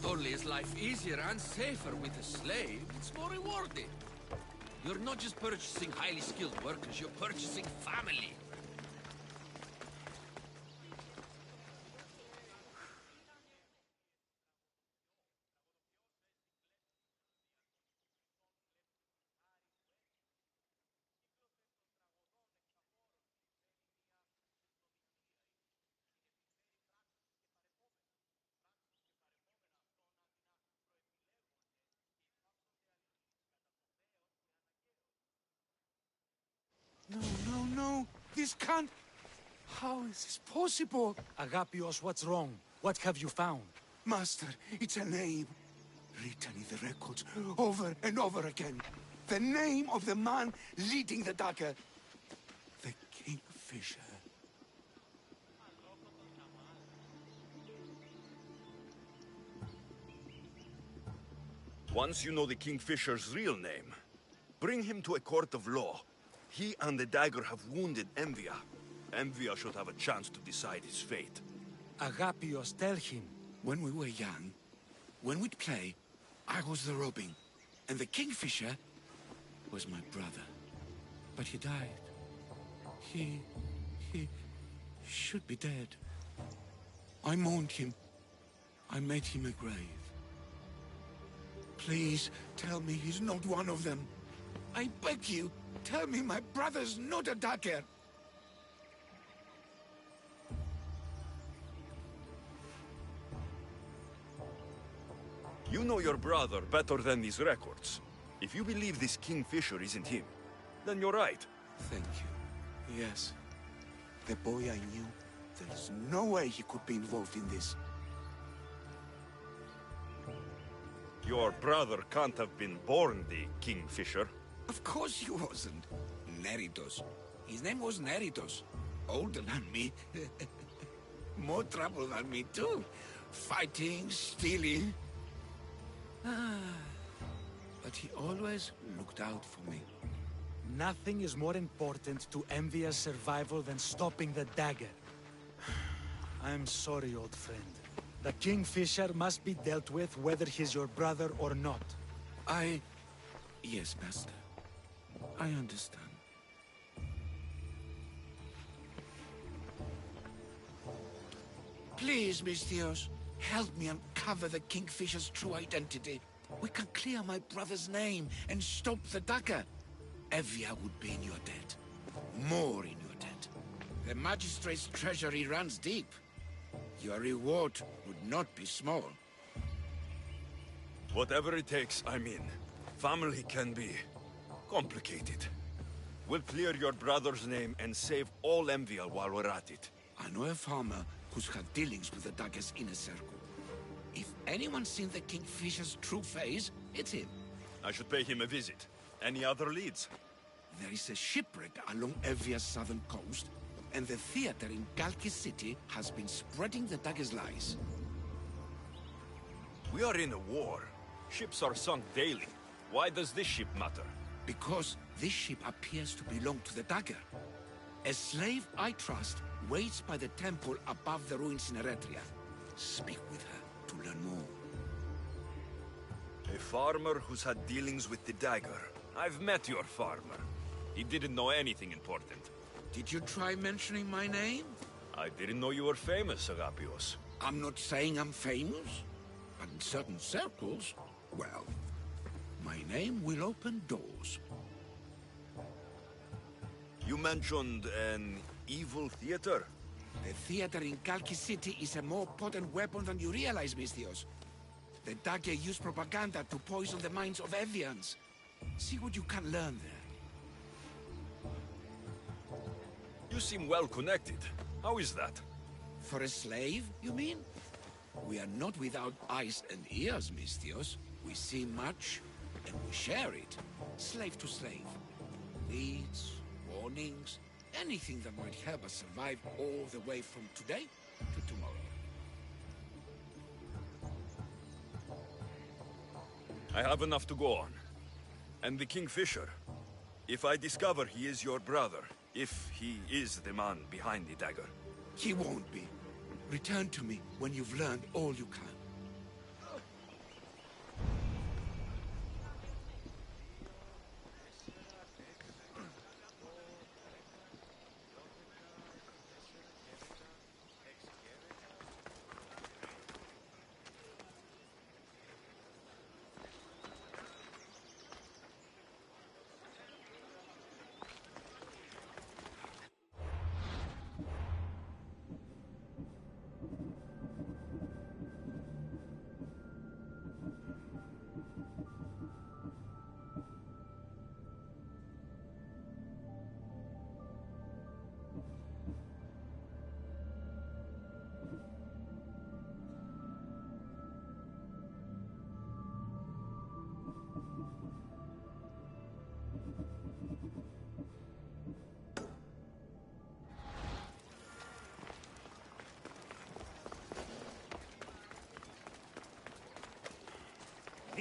Not only is life easier and safer with a slave, it's more rewarding. You're not just purchasing highly skilled workers, you're purchasing family. No, no, no! This can't... How is this possible? Agapios, what's wrong? What have you found? Master, it's a name. Written in the records over and over again. The name of the man leading the dagger. The Kingfisher. Once you know the Kingfisher's real name, bring him to a court of law. He and the dagger have wounded Envia. Envia should have a chance to decide his fate. Agapios, tell him. When we were young, when we'd play, I was the robin, and the Kingfisher was my brother. But he died. He should be dead. I mourned him. I made him a grave. Please, tell me he's not one of them. I beg you, tell me my brother's not a dagger. You know your brother better than these records. If you believe this Kingfisher isn't him, then you're right. Thank you. Yes. The boy I knew, there's no way he could be involved in this. Your brother can't have been born the Kingfisher. Of course he wasn't. Neritos. His name was Neritos. Older than me. More trouble than me too. Fighting, stealing. But he always looked out for me. Nothing is more important to Envia's survival than stopping the dagger. I'm sorry, old friend. The Kingfisher must be dealt with whether he's your brother or not. Yes, Master. I understand. Please, Misthios, help me uncover the Kingfisher's true identity. We can clear my brother's name and stop the dagger. Evia would be in your debt. More in your debt. The Magistrate's treasury runs deep. Your reward would not be small. Whatever it takes, I'm in. Family can be complicated. We'll clear your brother's name and save all Envia while we're at it. I know a farmer who's had dealings with the dagger's inner circle. If anyone's seen the Kingfisher's true face, it's him. I should pay him a visit. Any other leads? There is a shipwreck along Evia's southern coast, and the theater in Kalki City has been spreading the dagger's lies. We are in a war. Ships are sunk daily. Why does this ship matter? Because this ship appears to belong to the dagger. A slave I trust waits by the temple above the ruins in Eretria. Speak with her to learn more. A farmer who's had dealings with the dagger. I've met your farmer. He didn't know anything important. Did you try mentioning my name? I didn't know you were famous, Agapios. I'm not saying I'm famous, but in certain circles, well, my name will open doors. You mentioned an evil theater? The theater in Kalki City is a more potent weapon than you realize, Misthios. The dagger used propaganda to poison the minds of Evians. See what you can learn there. You seem well connected. How is that? For a slave, you mean? We are not without eyes and ears, Misthios. We see much, and we share it. Slave to slave. Leads, warnings, anything that might help us survive all the way from today to tomorrow. I have enough to go on. And the Kingfisher. If I discover he is your brother, if he is the man behind the dagger. He won't be. Return to me when you've learned all you can.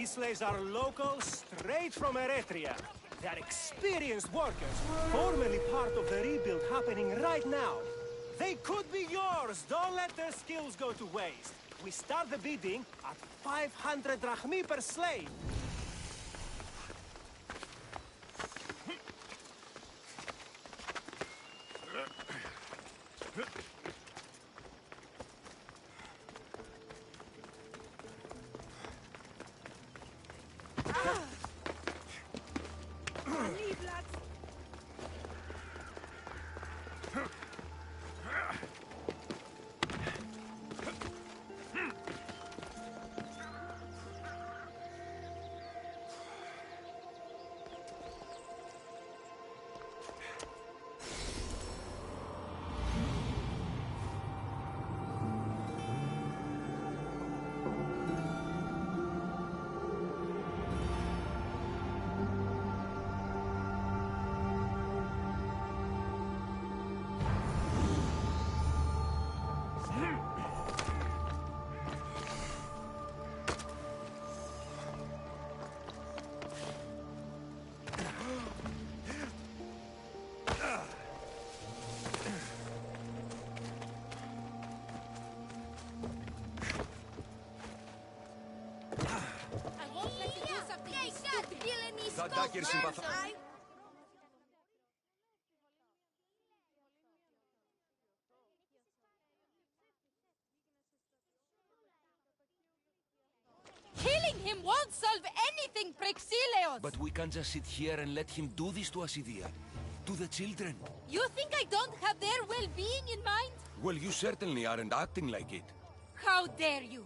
These slaves are local, straight from Eritrea. They're experienced workers, formerly part of the rebuild happening right now. They could be yours. Don't let their skills go to waste. We start the bidding at 500 drachmi per slave. Τα ντάκερ συμπαθά... Killing him won't solve anything, Prexileos! But we can't just sit here and let him do this to Asidia. To the children. You think I don't have their well-being in mind? Well, you certainly aren't acting like it. How dare you!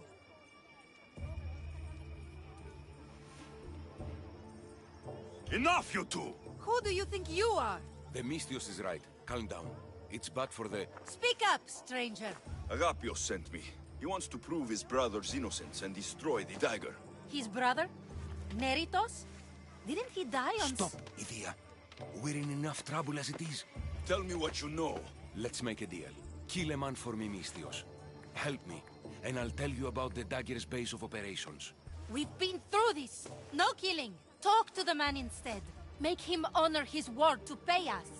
Enough, you two! Who do you think you are? The Mystios is right. Calm down. It's bad for the... Speak up, stranger. Agapios sent me. He wants to prove his brother's innocence and destroy the dagger. His brother? Neritos? Didn't he die on... Stop, Idia. We're in enough trouble as it is. Tell me what you know. Let's make a deal. Kill a man for me, Mystios. Help me, and I'll tell you about the dagger's base of operations. We've been through this. No killing. Talk to the man instead. Make him honor his word to pay us.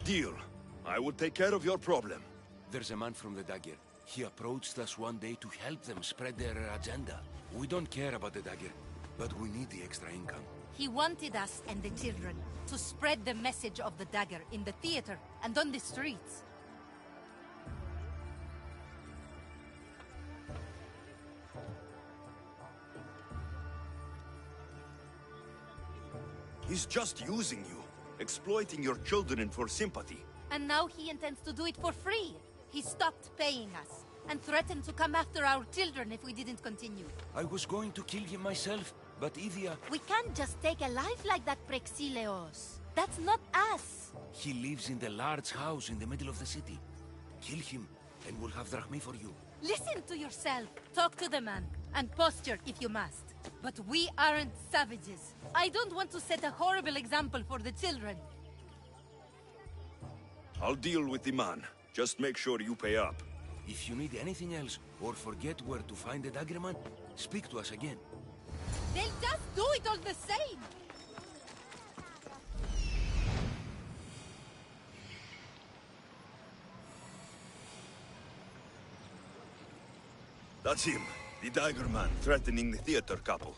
Deal. I will take care of your problem. There's a man from the dagger. He approached us one day to help them spread their agenda. We don't care about the dagger, but we need the extra income. He wanted us and the children to spread the message of the dagger in the theater and on the streets. He's just using you, exploiting your children for sympathy. And now he intends to do it for free. He stopped paying us and threatened to come after our children if we didn't continue. I was going to kill him myself, but Idia... We can't just take a life like that, Prexileos. That's not us. He lives in the large house in the middle of the city. Kill him, and we'll have drachmi for you. Listen to yourself. Talk to the man, and posture if you must. But we aren't savages. I don't want to set a horrible example for the children. I'll deal with the man. Just make sure you pay up. If you need anything else, or forget where to find the dagger man, speak to us again. They'll just do it all the same! That's him, the dagger man threatening the theater couple.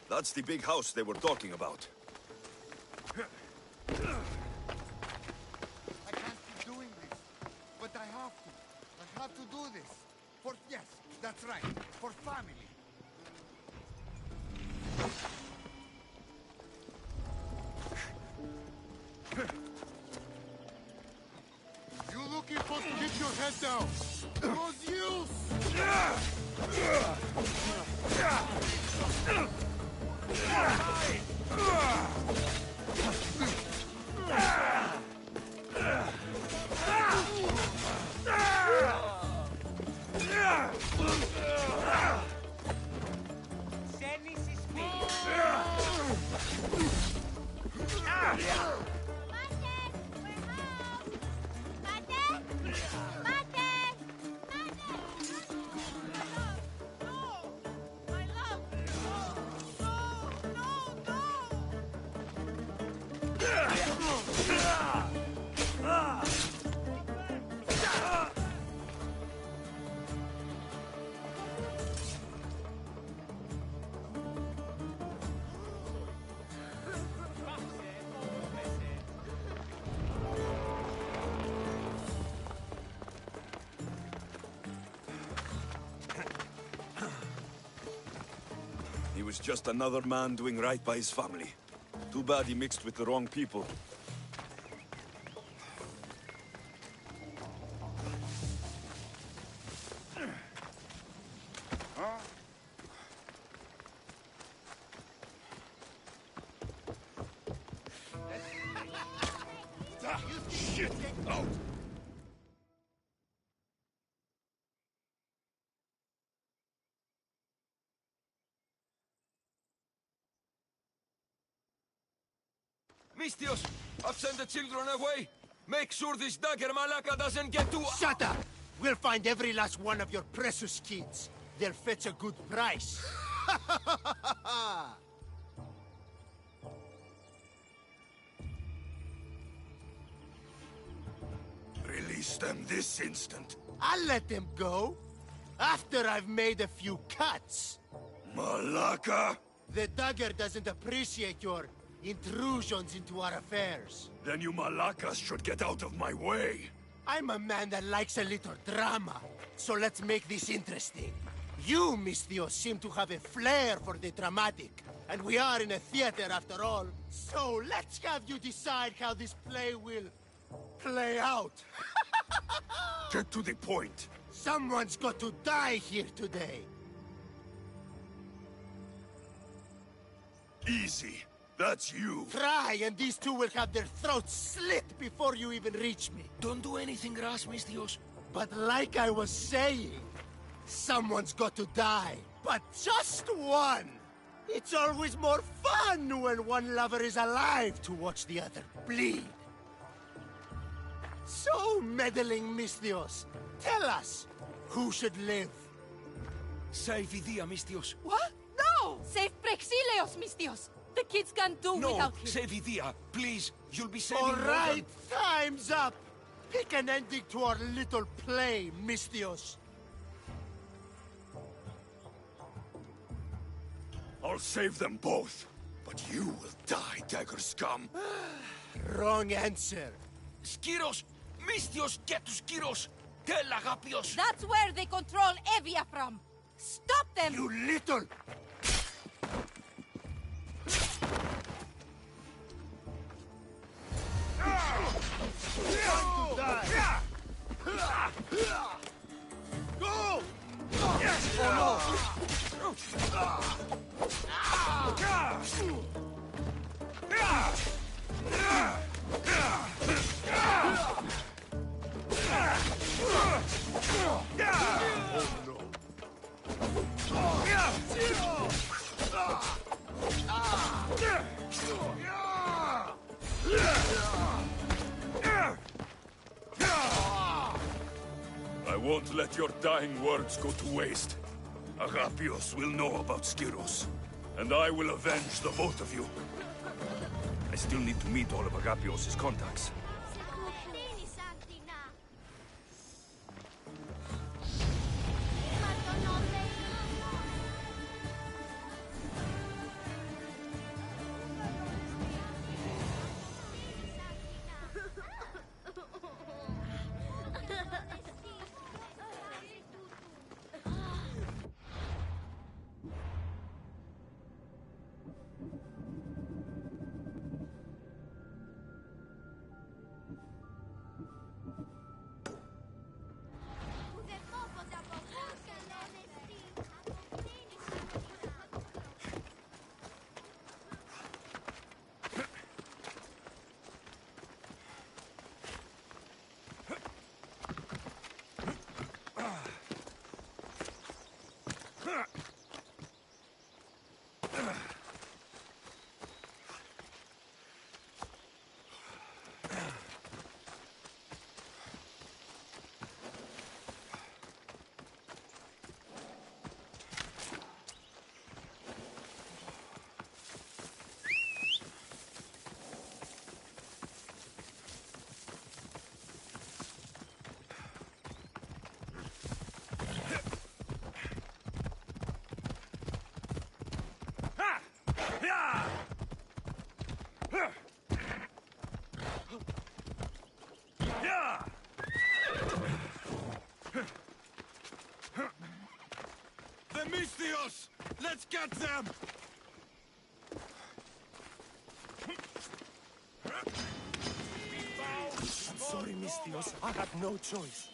That's the big house they were talking about. I can't keep doing this, but I have to. I have to do this. For, yes, that's right, for family. You looking for to get your head down? Those use! He was just another man doing right by his family. Too bad he mixed with the wrong people. Shit! Out! Mistios, I've sent the children away. Make sure this dagger Malaka doesn't get to... Shut up! We'll find every last one of your precious kids. They'll fetch a good price. Release them this instant. I'll let them go. After I've made a few cuts. Malaka! The dagger doesn't appreciate your intrusions into our affairs. Then you Malakas should get out of my way. I'm a man that likes a little drama, so let's make this interesting. You, Mistios, seem to have a flair for the dramatic, and we are in a theater after all. So let's have you decide how this play will play out. Get to the point. Someone's got to die here today. Easy. That's you. Try, and these two will have their throats slit before you even reach me. Don't do anything rash, Mistios. But like I was saying, someone's got to die. But just one! It's always more fun when one lover is alive to watch the other bleed. So, meddling Mistios, tell us, who should live? Save Idia, Mistios. What? No! Save Prexilios, Mistios! The kids can't do No, without him. save Idia, please. You'll be saving All more right, time's up! Pick an ending to our little play, Mistios. I'll save them both. But you will die, dagger scum. Wrong answer. Skiros! Mistios, get to Skiros! Tell Agapios! That's where they control Evia from. Stop them! You little... Time to die. Go! Yes! Oh I won't let your dying words go to waste. Agapios will know about Skiros, and I will avenge the both of you. I still need to meet all of Agapios' contacts. Let's get them! I'm sorry, Mistios. I had no choice.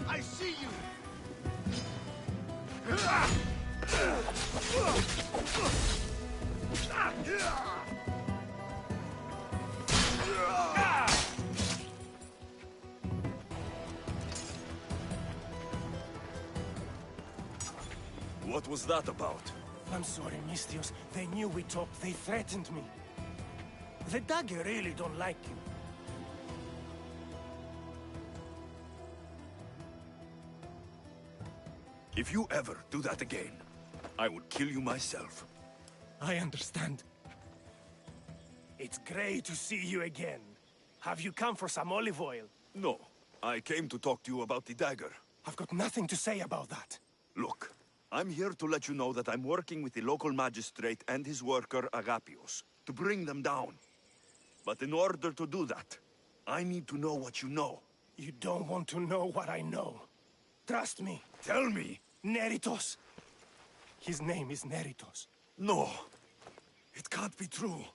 I see you! What was that about? I'm sorry, Mistios. They knew we talked. They threatened me. The dagger really don't like you. If you ever do that again, I would kill you myself. I understand. It's great to see you again. Have you come for some olive oil? No, I came to talk to you about the dagger. I've got nothing to say about that. Look, I'm here to let you know that I'm working with the local magistrate and his worker, Agapios, to bring them down. But in order to do that, I need to know what you know. You don't want to know what I know. Trust me. Tell me! Neritos. His name is Neritos. No, it can't be true.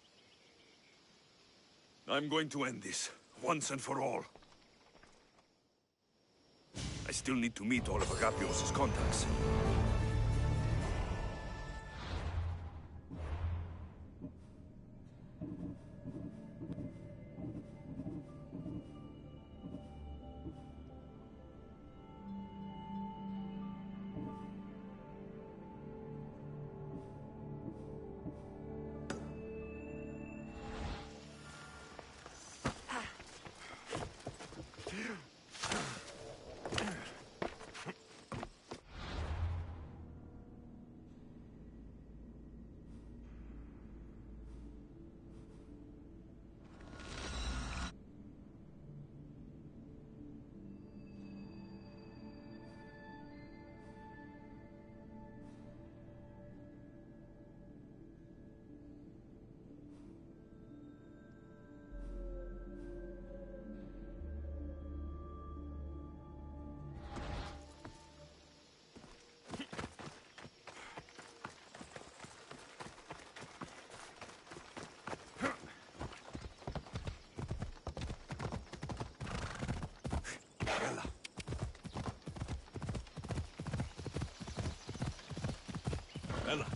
I'm going to end this, once and for all. I still need to meet all of Agapios' contacts. Bella. Bella.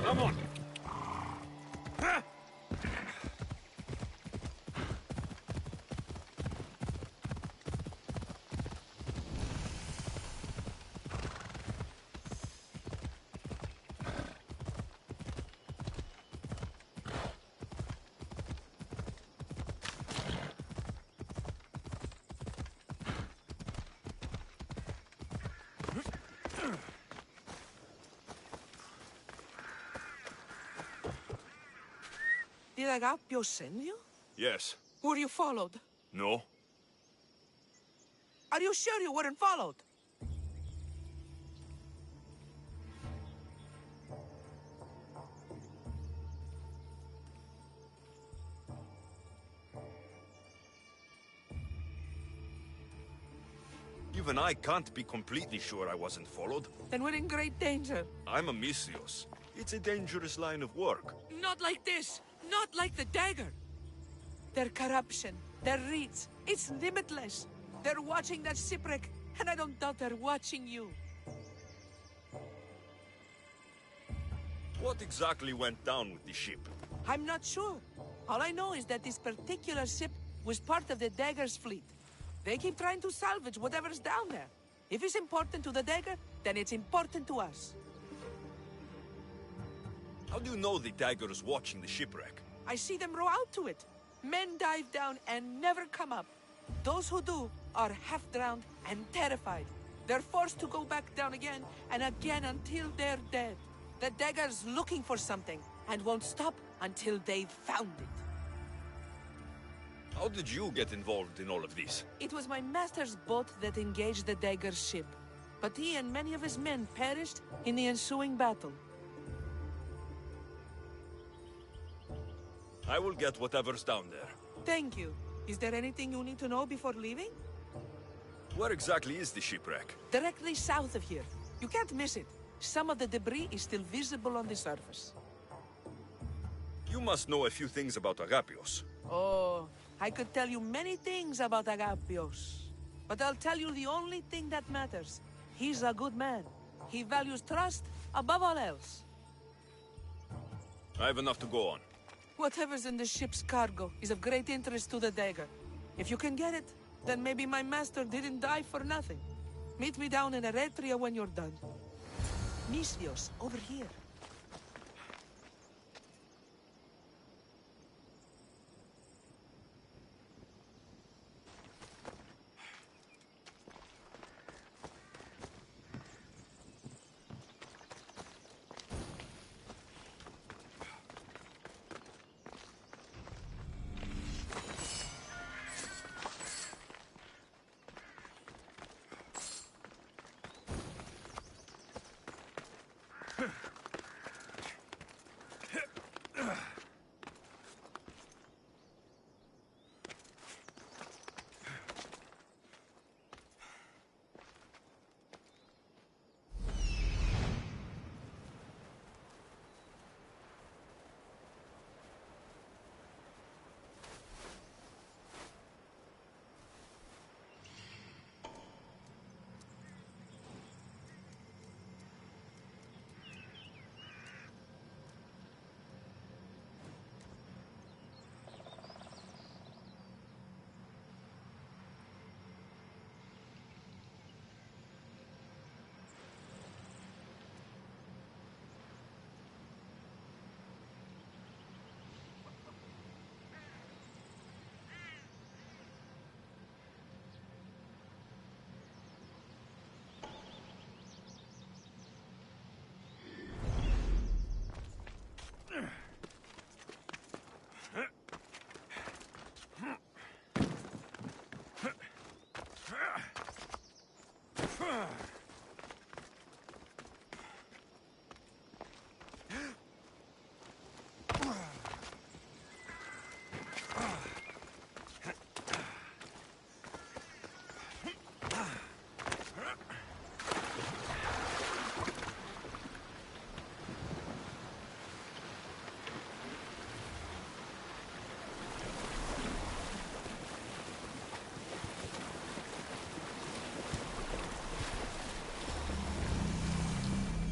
Come on. Did Agapio send you? Yes. Were you followed? No? Are you sure you weren't followed? Even I can't be completely sure I wasn't followed. Then we're in great danger. I'm a Misthios. It's a dangerous line of work. Not like this. Not like the dagger. Their corruption, their reach, it's limitless. They're watching that shipwreck, and I don't doubt they're watching you. What exactly went down with the ship? I'm not sure. All I know is that this particular ship was part of the dagger's fleet. They keep trying to salvage whatever's down there. If it's important to the dagger, then it's important to us. How do you know the dagger is watching the shipwreck? I see them row out to it. Men dive down and never come up. Those who do are half-drowned and terrified. They're forced to go back down again and again until they're dead. The dagger's looking for something and won't stop until they've found it. How did you get involved in all of this? It was my master's boat that engaged the dagger's ship, but he and many of his men perished in the ensuing battle. I will get whatever's down there. Thank you. Is there anything you need to know before leaving? Where exactly is the shipwreck? Directly south of here. You can't miss it. Some of the debris is still visible on the surface. You must know a few things about Agapios. Oh, I could tell you many things about Agapios. But I'll tell you the only thing that matters. He's a good man. He values trust above all else. I have enough to go on. Whatever's in the ship's cargo is of great interest to the dagger. If you can get it, then maybe my master didn't die for nothing. Meet me down in Eretria when you're done. Misthios, over here.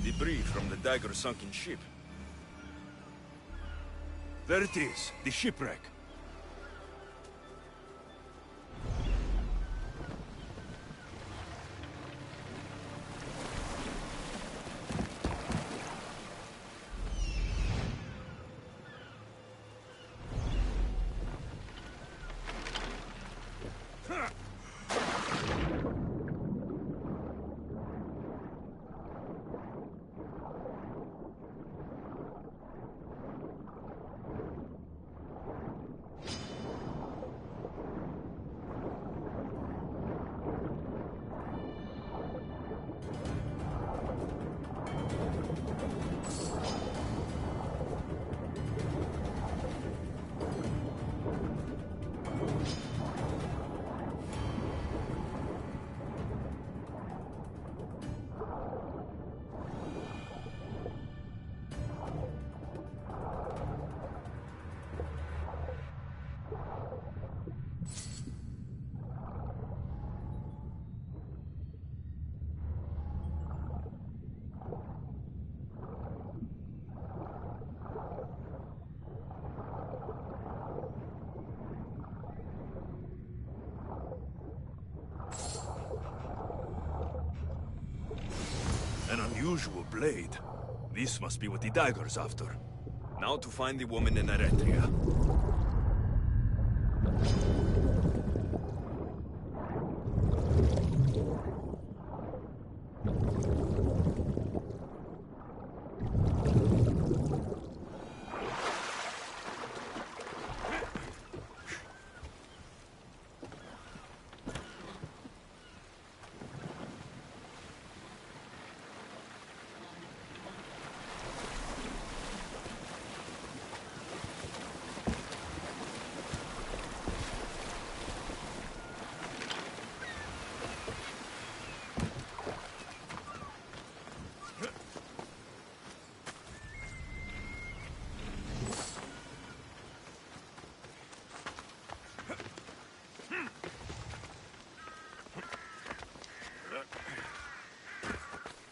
Debris from the dagger's sunken ship. There it is, the shipwreck. unusual blade. This must be what the dagger's after. Now to find the woman in Eretria.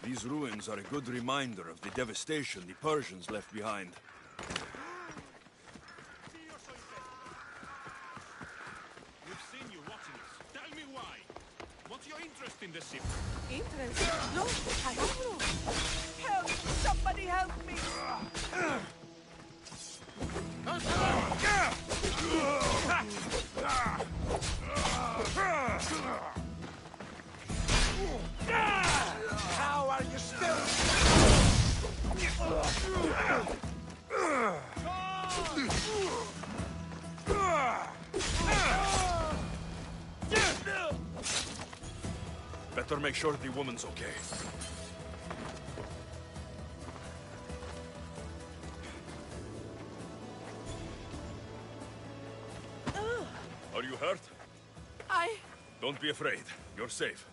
These ruins are a good reminder of the devastation the Persians left behind. We've seen you watching us. Tell me why. What's your interest in the ship? Interest? No, I have no. Help! Somebody help me! How are you still? Better make sure the woman's okay. Are you hurt? Don't be afraid. You're safe.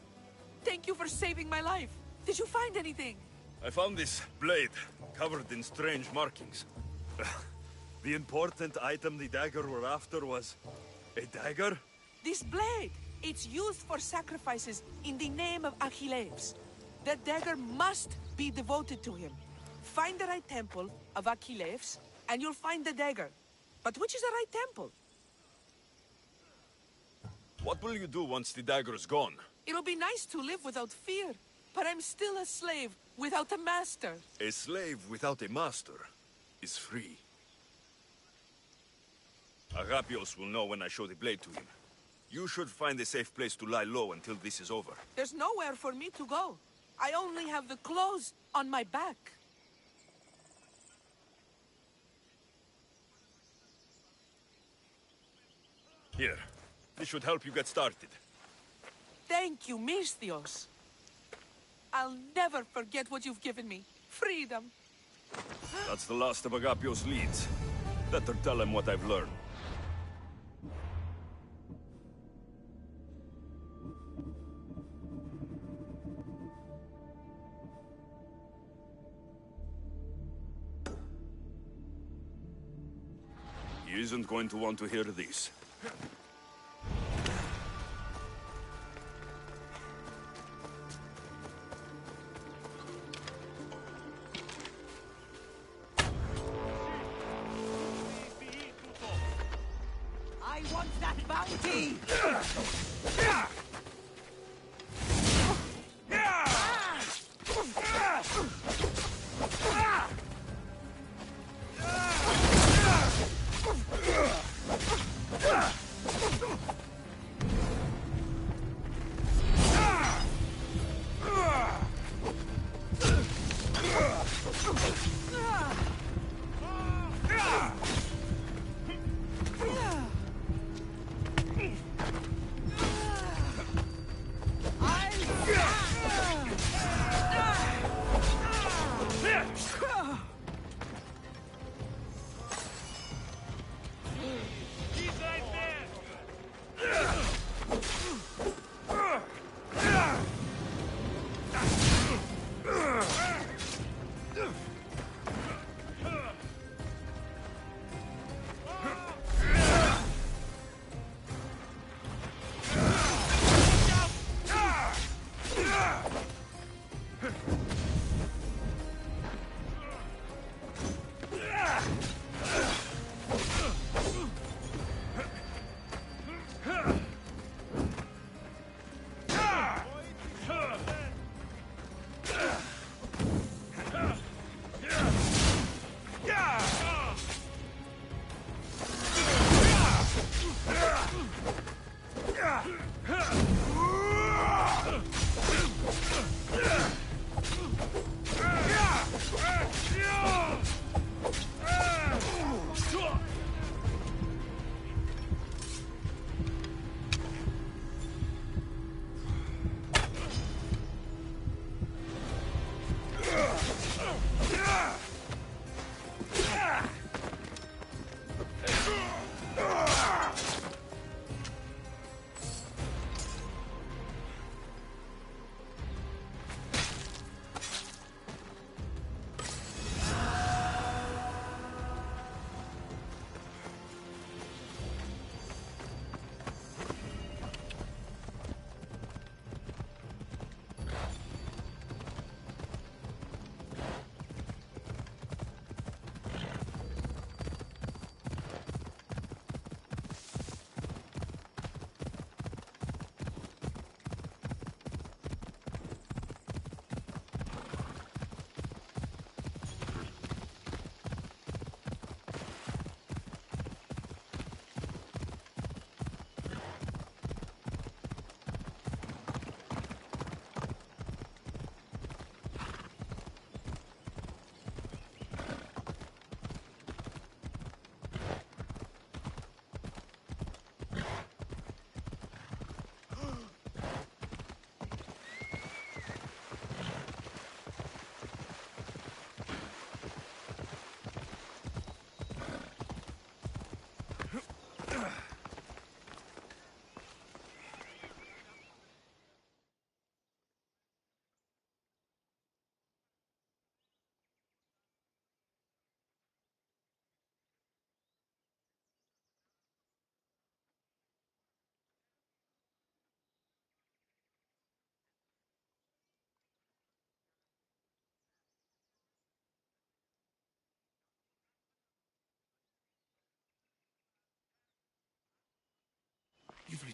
Thank you for saving my life. Did you find anything? I found this blade, covered in strange markings. The important item the dagger were after was... a dagger? This blade! It's used for sacrifices in the name of Achilles. The dagger must be devoted to him. Find the right temple of Achilles, and you'll find the dagger. But which is the right temple? What will you do once the dagger's gone? It'll be nice to live without fear, but I'm still a slave without a master. A slave without a master is free. Agapios will know when I show the blade to him. You should find a safe place to lie low until this is over. There's nowhere for me to go. I only have the clothes on my back. Here. This should help you get started. Thank you, Misthios. I'll never forget what you've given me. Freedom. That's the last of Agapios' leads. Better tell him what I've learned. He isn't going to want to hear this. I want that bounty!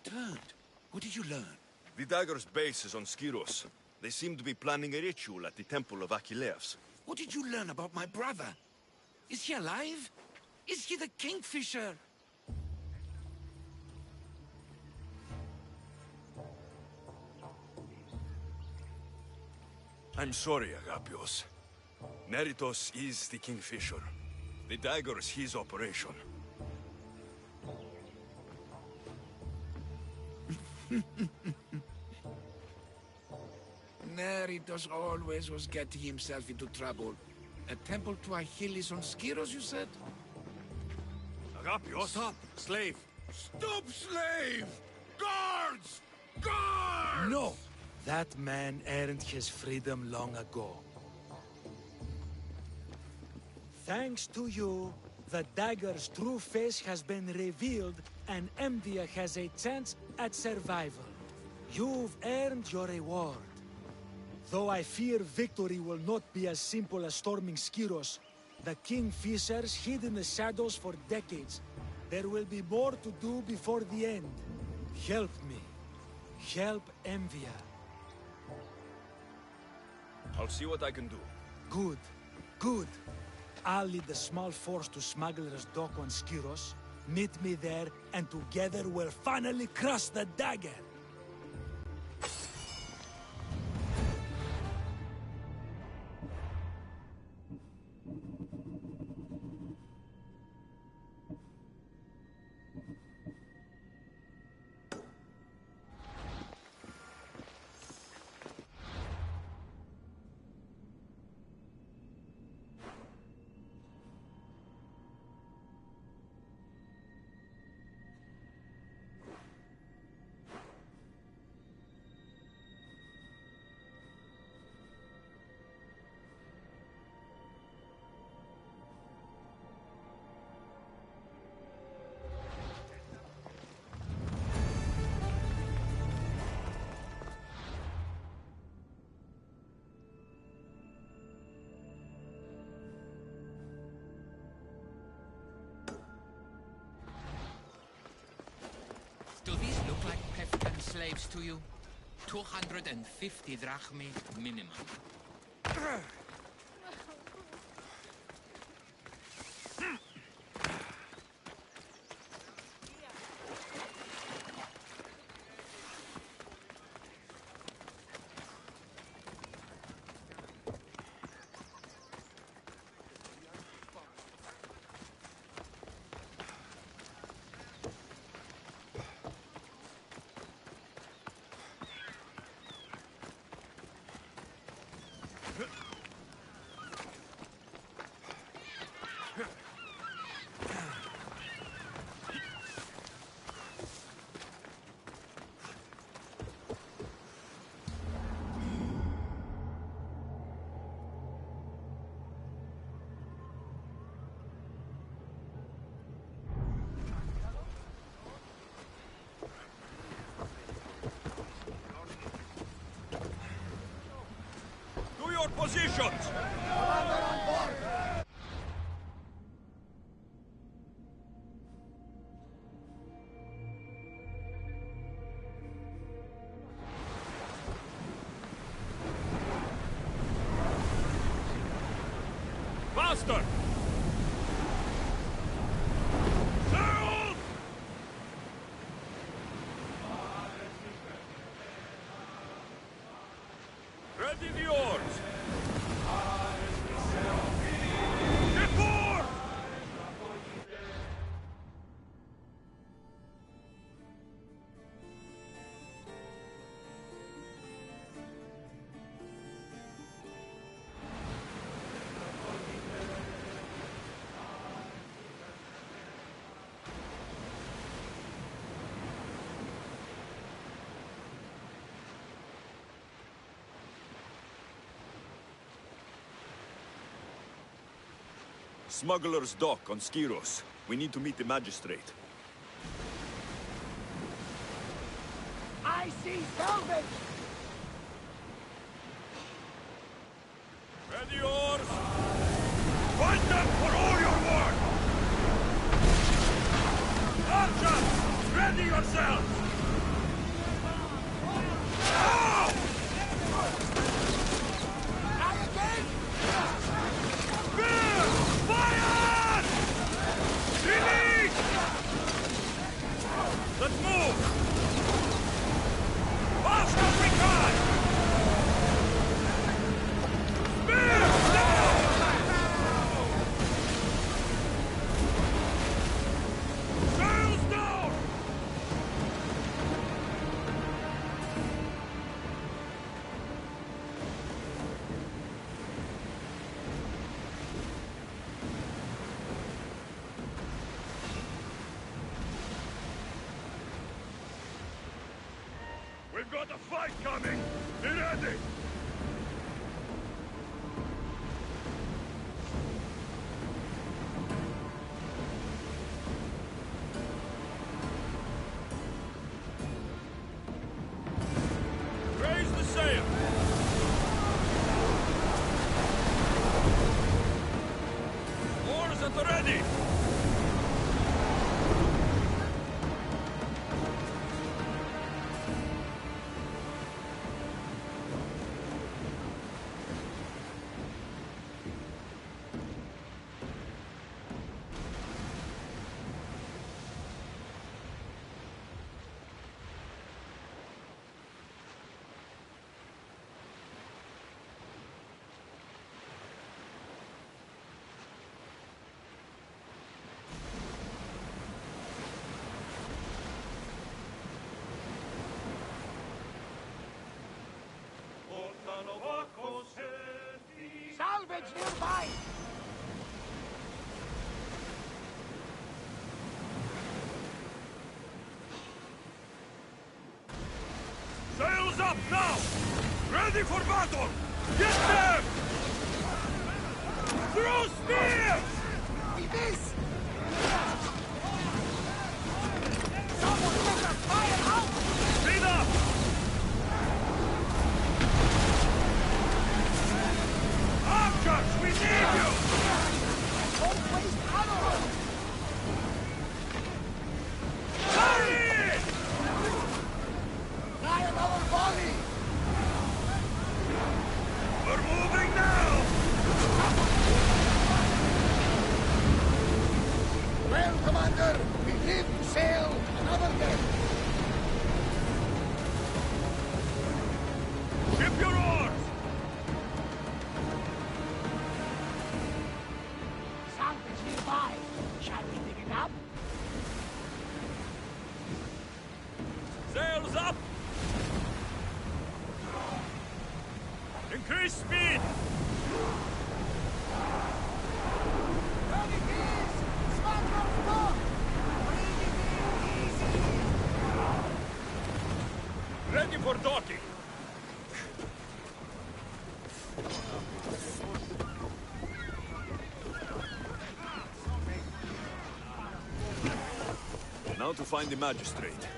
returned. What did you learn? The dagger's base is on Skyros. They seem to be planning a ritual at the Temple of Achilles. What did you learn about my brother? Is he alive? Is he the Kingfisher? I'm sorry, Agapios. Neritos is the Kingfisher. The dagger is his operation. Neritos always was getting himself into trouble. A temple to Achilles on Skyros, you said? Agapios! Stop, slave! Stop, slave! Guards! Guards! No! That man earned his freedom long ago. Thanks to you, the dagger's true face has been revealed and Emvia has a chance at survival. You've earned your reward. Though I fear victory will not be as simple as storming Skyros, the Kingfishers hid in the shadows for decades. There will be more to do before the end. Help me. Help Emvia. I'll see what I can do. Good. Good. I'll lead the small force to Smuggler's Dock on Skyros. Meet me there, and together we'll finally crush the dagger! Do these look like Pefkan slaves to you? 250 drachmi minimum. To your positions! Faster! Sail! Ready the oars! Before! Smuggler's Dock on Skyros. We need to meet the magistrate. I see salvage! Ready oars! Fight them for all your worth! Archers, ready yourselves! got a fight coming! Be ready! Raise the sail! Oars at the ready! Salvage nearby! Sails up now! Ready for battle! Get them! Throw spears! We miss! Someone let us fire out! Speed up! Archers, we need you! Don't waste arrows! Hurry! Try another volley! We're moving now! Well, Commander, we live to sail another day. Ship your oars! Salvage nearby. Shall we dig it up? Sails up! Increase speed! Ready, geese! Squadron 4! Bring it in easy! Ready for docking! Now to find the magistrate.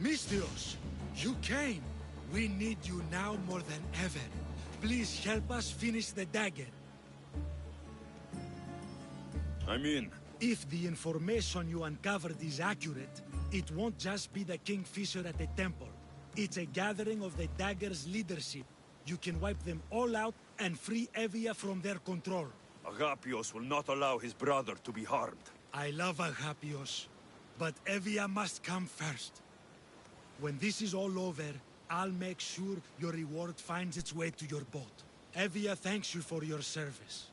Misthios, you came. We need you now more than ever. Please help us finish the dagger. I'm in. If the information you uncovered is accurate, it won't just be the Kingfisher at the temple. It's a gathering of the dagger's leadership. You can wipe them all out and free Evia from their control. Agapios will not allow his brother to be harmed. I love Agapios, but Evia must come first. When this is all over, I'll make sure your reward finds its way to your boat. Evia thanks you for your service.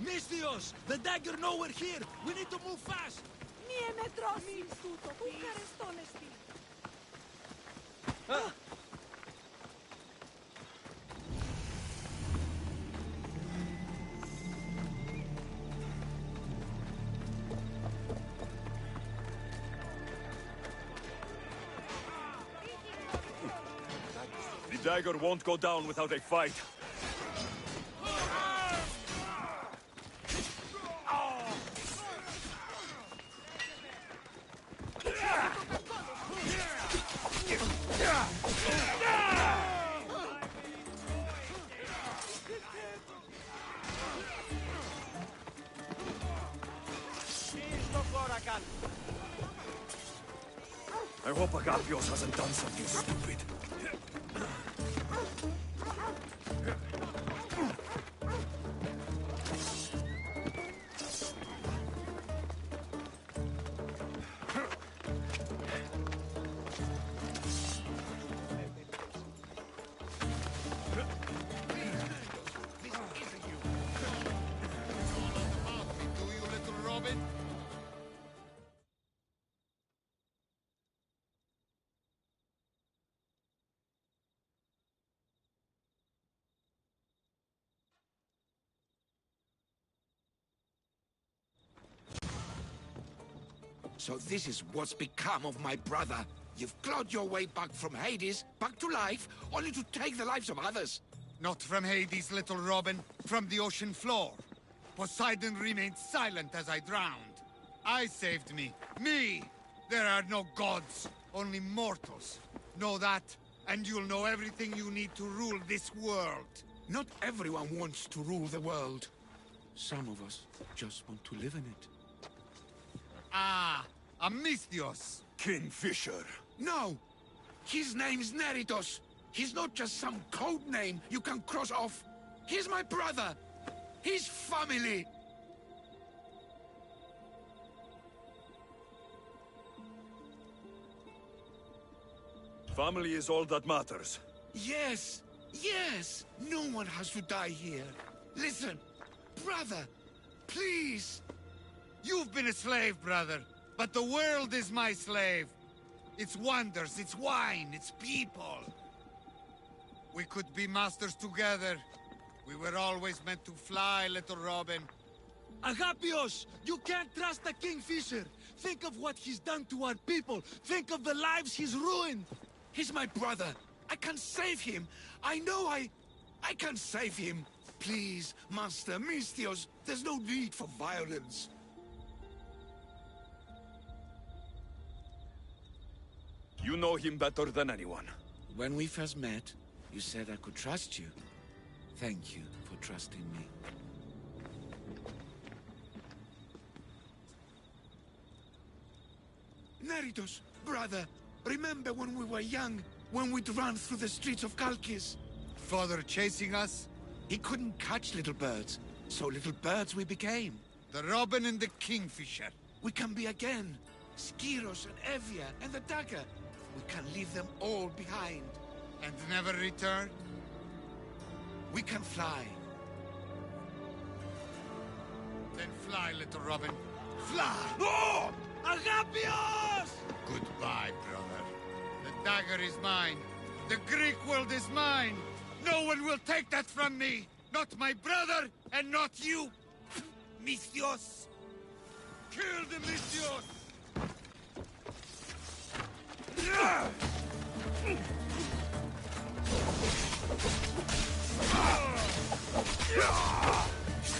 Misthios! The dagger nowhere here! We need to move fast! The dagger won't go down without a fight. I hope Agapios hasn't done something stupid. So this is what's become of my brother. You've clawed your way back from Hades, back to life, only to take the lives of others. Not from Hades, little Robin. From the ocean floor. Poseidon remained silent as I drowned. I saved me. Me! There are no gods, only mortals. Know that, and you'll know everything you need to rule this world. Not everyone wants to rule the world. Some of us just want to live in it. Ah, Amisthios. Kingfisher. No! His name's Neritos. He's not just some code name you can cross off. He's my brother. He's family. Family is all that matters. Yes, yes. No one has to die here. Listen, brother, please. You've been a slave, brother, but the world is my slave. Its wonders, its wine, its people. We could be masters together. We were always meant to fly, little Robin. Agapios! You can't trust the Kingfisher! Think of what he's done to our people! Think of the lives he's ruined! He's my brother. I can save him. I know I can save him. Please, Master Misthios, there's no need for violence. You know him better than anyone. When we first met, you said I could trust you. Thank you for trusting me. Neritos, brother, remember when we were young, when we'd run through the streets of Kalkis? Father chasing us? He couldn't catch little birds, so little birds we became. The Robin and the Kingfisher. We can be again. Skiros and Evia and the dagger. We can leave them all behind. And never return? We can fly. Then fly, little Robin. Fly! Oh! Agapios! Goodbye, brother. The dagger is mine. The Greek world is mine. No one will take that from me. Not my brother, and not you. Misthios. Kill the Misthios!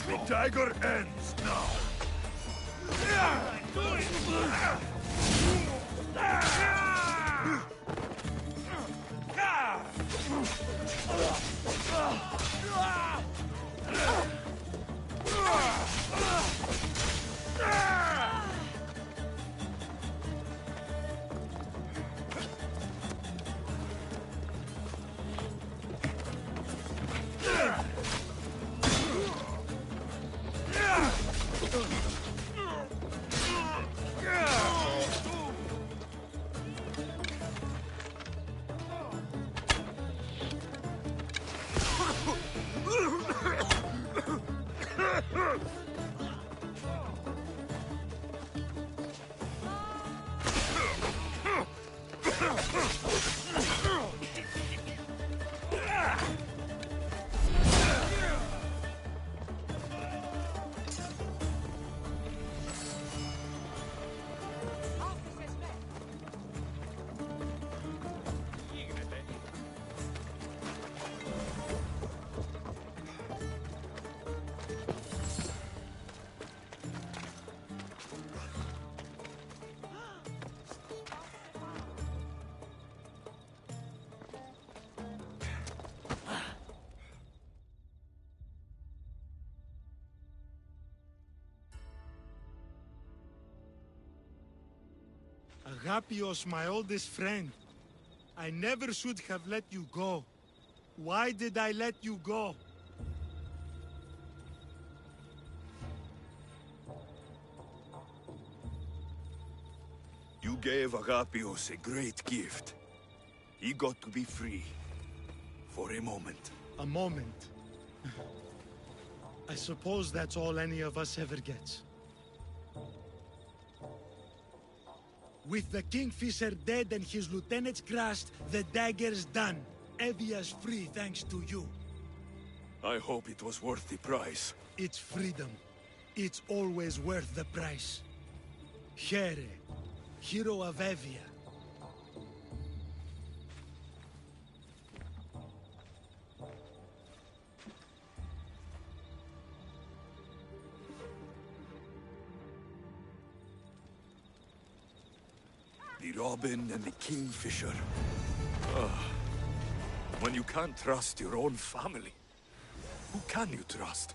The dagger ends now. Agapios, my oldest friend. I never should have let you go. Why did I let you go? You gave Agapios a great gift. He got to be free. For a moment. A moment. I suppose that's all any of us ever gets. With the Kingfisher dead and his lieutenants crushed, the dagger's done. Evia's free thanks to you. I hope it was worth the price. It's freedom. It's always worth the price. Here, hero of Evia. The Robin and the Kingfisher. When you can't trust your own family, who can you trust?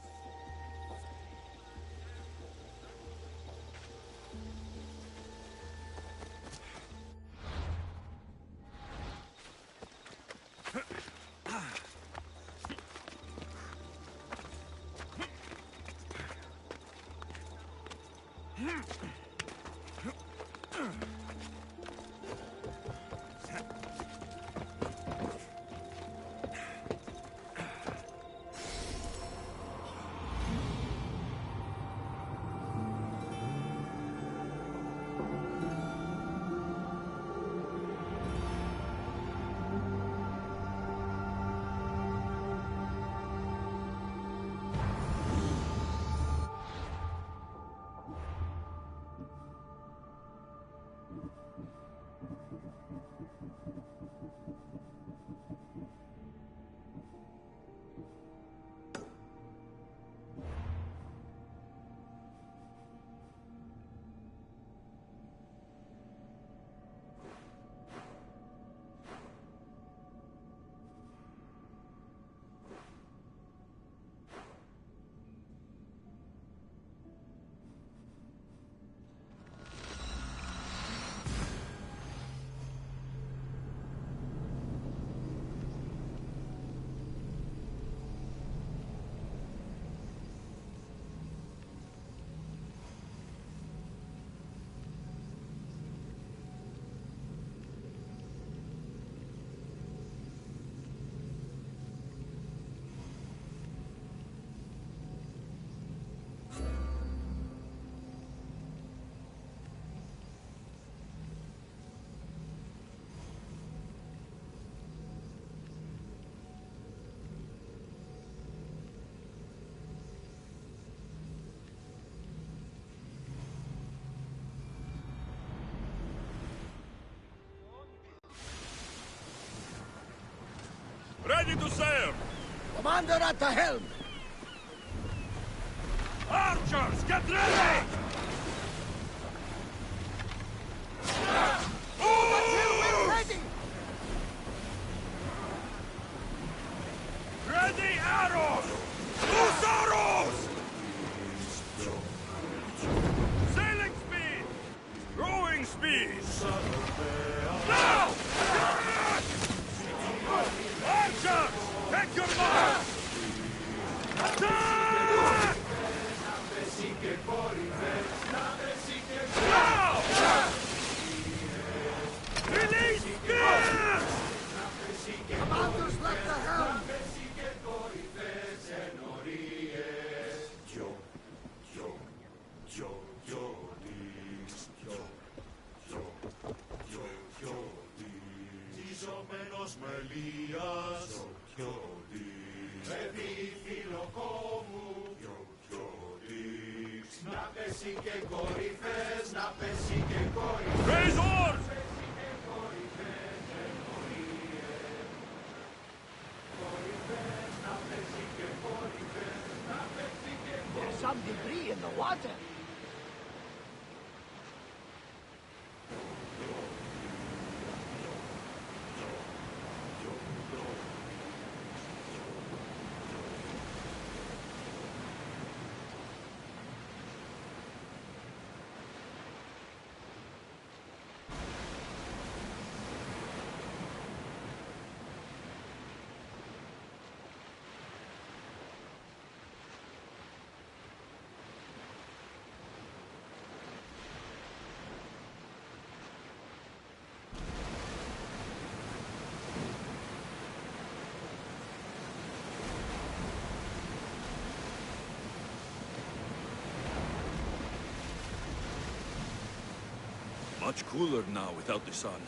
Ready to sail! Commander at the helm! Archers, get ready! We're ready! Ready arrows! Loose arrows! Sailing speed! Rowing speed! Now! Archers! Take your mark! Attack! Now! Release spears! Commanders left the helm! Raise oars! There's some debris in the water. much cooler now without the sun.